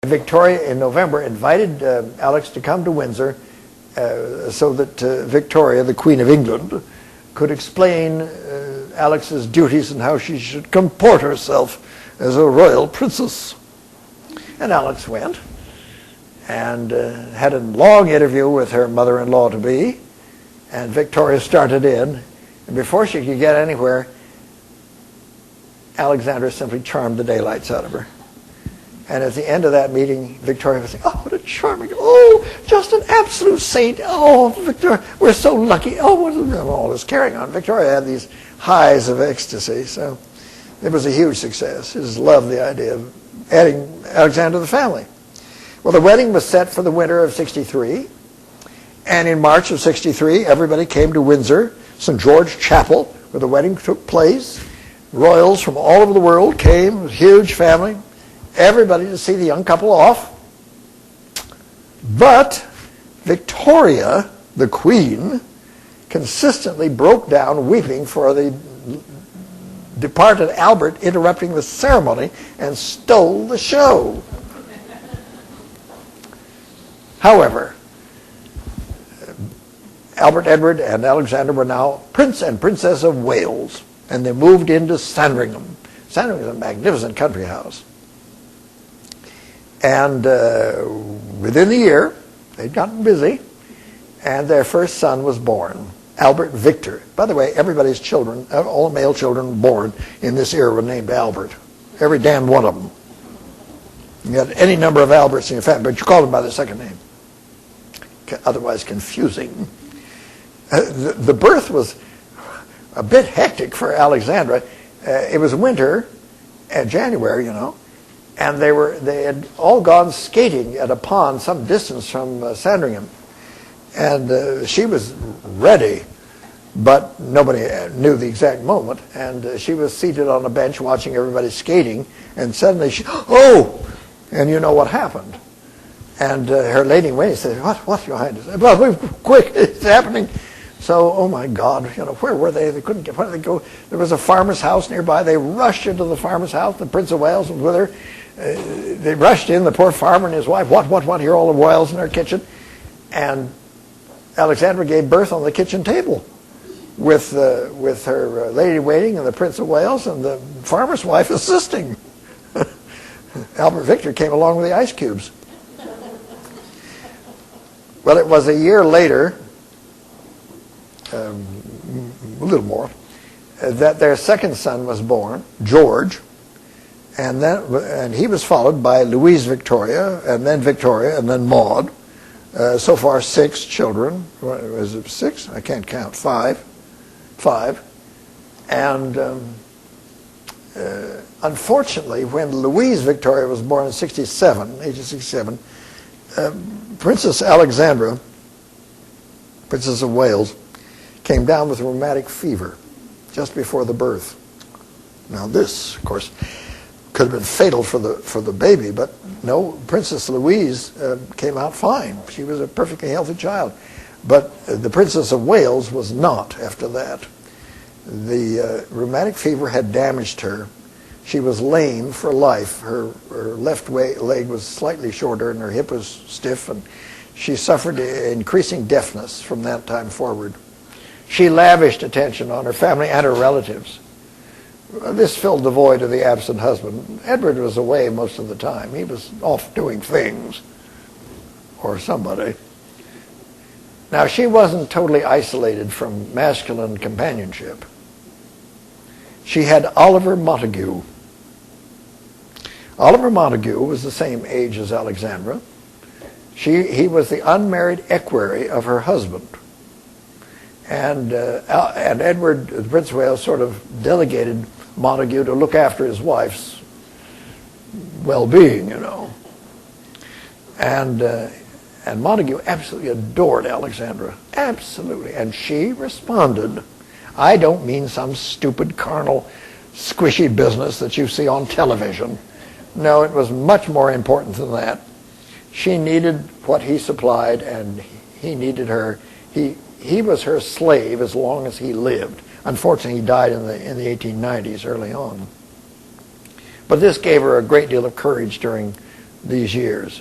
Victoria, in November, invited Alex to come to Windsor so that Victoria, the Queen of England, could explain Alex's duties and how she should comport herself as a royal princess. And Alex went and had a long interview with her mother-in-law-to-be, and Victoria started in, and before she could get anywhere, Alexandra simply charmed the daylights out of her. And at the end of that meeting, Victoria was saying, "Oh, what a charming, oh, just an absolute saint. Oh, Victoria, we're so lucky. Oh, what is all this carrying on?" Victoria had these highs of ecstasy, so it was a huge success. She just loved the idea of adding Alexandra to the family. Well, the wedding was set for the winter of '63, and in March of '63, everybody came to Windsor, St. George Chapel, where the wedding took place. Royals from all over the world came, it was a huge family. Everybody to see the young couple off. But Victoria, the Queen, consistently broke down weeping for the departed Albert interrupting the ceremony and stole the show. However, Albert Edward and Alexandra were now Prince and Princess of Wales, and they moved into Sandringham. Sandringham is a magnificent country house. And within the year, they'd gotten busy, and their first son was born, Albert Victor. By the way, everybody's children, all male children born in this era were named Albert. Every damn one of them. You had any number of Alberts in your family, but you called them by their second name. Otherwise confusing. The birth was a bit hectic for Alexandra. It was winter, January, you know, and they had all gone skating at a pond some distance from Sandringham. And she was ready, but nobody knew the exact moment. And she was seated on a bench watching everybody skating, and suddenly oh! And you know what happened. And her lady in waiting said, what, Your Highness? Well, quick, it's happening. So, oh my God, you know, where were they? They couldn't get, where did they go? There was a farmer's house nearby. They rushed into the farmer's house. The Prince of Wales was with her. They rushed in, the poor farmer and his wife, what, here are all the royals in their kitchen. And Alexandra gave birth on the kitchen table with her lady waiting and the Prince of Wales and the farmer's wife assisting. Albert Victor came along with the ice cubes. Well, it was a year later, a little more, that their second son was born, George, and he was followed by Louise Victoria, and then Maud. So far, 6 children. Was it 6? I can't count. 5. And unfortunately, when Louise Victoria was born in '67, age of 67, Princess Alexandra, Princess of Wales, came down with rheumatic fever just before the birth. Now this, of course, could have been fatal for the baby, but no, Princess Louise came out fine. She was a perfectly healthy child. But the Princess of Wales was not after that. The rheumatic fever had damaged her. She was lame for life. Her left leg was slightly shorter and her hip was stiff, and she suffered increasing deafness from that time forward. She lavished attention on her family and her relatives. This filled the void of the absent husband. Edward was away most of the time. He was off doing things, or somebody. Now, she wasn't totally isolated from masculine companionship. She had Oliver Montague. Oliver Montague was the same age as Alexandra. He was the unmarried equerry of her husband. And Edward, the Prince of Wales, sort of delegated Montague to look after his wife's well-being, you know. And Montague absolutely adored Alexandra, absolutely. And she responded. I don't mean some stupid, carnal, squishy business that you see on television. No, it was much more important than that. She needed what he supplied, and he needed her. He was her slave as long as he lived. Unfortunately, he died in the 1890s, early on. But this gave her a great deal of courage during these years.